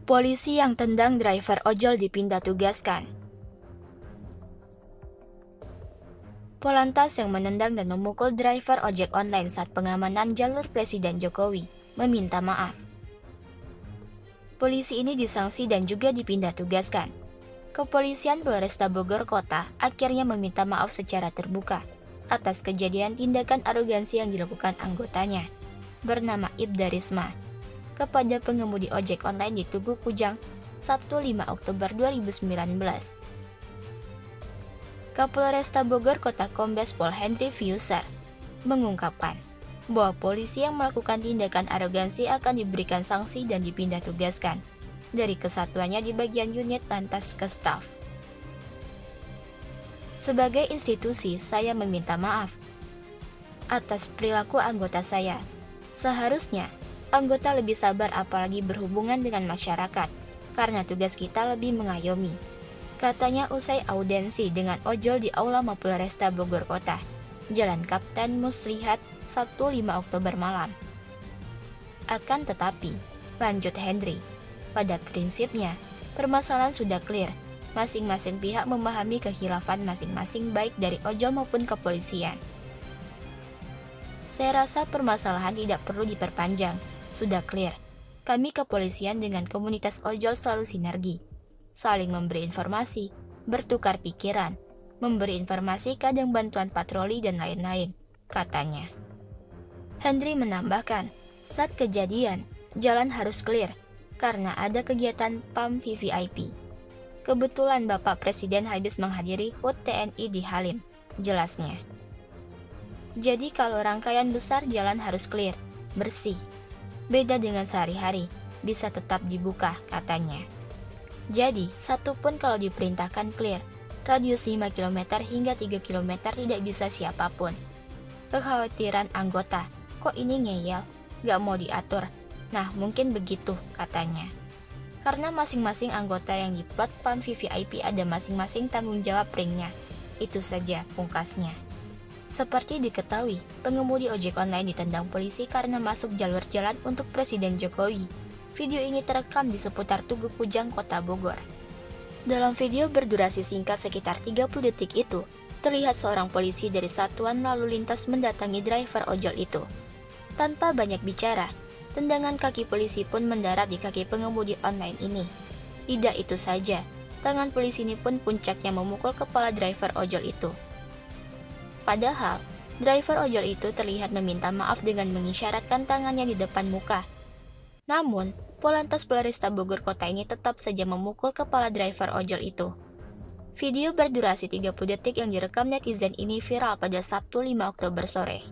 Polisi yang tendang driver ojol dipindah tugaskan. Polantas yang menendang dan memukul driver ojek online saat pengamanan jalur Presiden Jokowi meminta maaf. Polisi ini disanksi dan juga dipindah tugaskan. Kepolisian Polresta Bogor Kota akhirnya meminta maaf secara terbuka atas kejadian tindakan arogansi yang dilakukan anggotanya, bernama Ibda Risma, kepada pengemudi ojek online di Tugu Kujang, Sabtu 5 Oktober 2019. Kapolresta Bogor Kota Kombes Pol Henry Fiuser mengungkapkan bahwa polisi yang melakukan tindakan arogansi akan diberikan sanksi dan dipindah tugaskan dari kesatuannya di bagian unit lantas ke staf. Sebagai institusi, saya meminta maaf atas perilaku anggota saya. Seharusnya, anggota lebih sabar apalagi berhubungan dengan masyarakat, karena tugas kita lebih mengayomi, katanya usai audensi dengan ojol di Aula Mapolresta Bogor Kota, Jalan Kapten Muslihat, Sabtu 5 Oktober malam. Akan tetapi, lanjut Henry, pada prinsipnya, permasalahan sudah clear. Masing-masing pihak memahami kekhilafan masing-masing baik dari ojol maupun kepolisian. Saya rasa permasalahan tidak perlu diperpanjang, sudah clear. Kami kepolisian dengan komunitas ojol selalu sinergi, saling memberi informasi, bertukar pikiran, memberi informasi kadang bantuan patroli dan lain-lain, katanya. Henry menambahkan, saat kejadian, jalan harus clear, karena ada kegiatan PAM VVIP. Kebetulan Bapak Presiden habis menghadiri HUT TNI di Halim, jelasnya. Jadi kalau rangkaian besar jalan harus clear, bersih. Beda dengan sehari-hari, bisa tetap dibuka, katanya. Jadi, satu pun kalau diperintahkan clear, radius 5 km hingga 3 km tidak bisa siapapun. Kekhawatiran anggota, kok ini ngeyel, gak mau diatur. Nah, mungkin begitu, katanya. Karena masing-masing anggota yang di plot PAM VVIP ada masing-masing tanggung jawab ringnya. Itu saja, pungkasnya. Seperti diketahui, pengemudi ojek online ditendang polisi karena masuk jalur jalan untuk Presiden Jokowi. Video ini terekam di seputar Tugu Kujang, Kota Bogor. Dalam video berdurasi singkat sekitar 30 detik itu, terlihat seorang polisi dari Satuan Lalu Lintas mendatangi driver ojol itu. Tanpa banyak bicara, tendangan kaki polisi pun mendarat di kaki pengemudi online ini. Tidak itu saja, tangan polisi ini pun puncaknya memukul kepala driver ojol itu. Padahal, driver ojol itu terlihat meminta maaf dengan mengisyaratkan tangannya di depan muka. Namun, Polantas Polresta Bogor Kota ini tetap saja memukul kepala driver ojol itu. Video berdurasi 30 detik yang direkam netizen ini viral pada Sabtu 5 Oktober sore.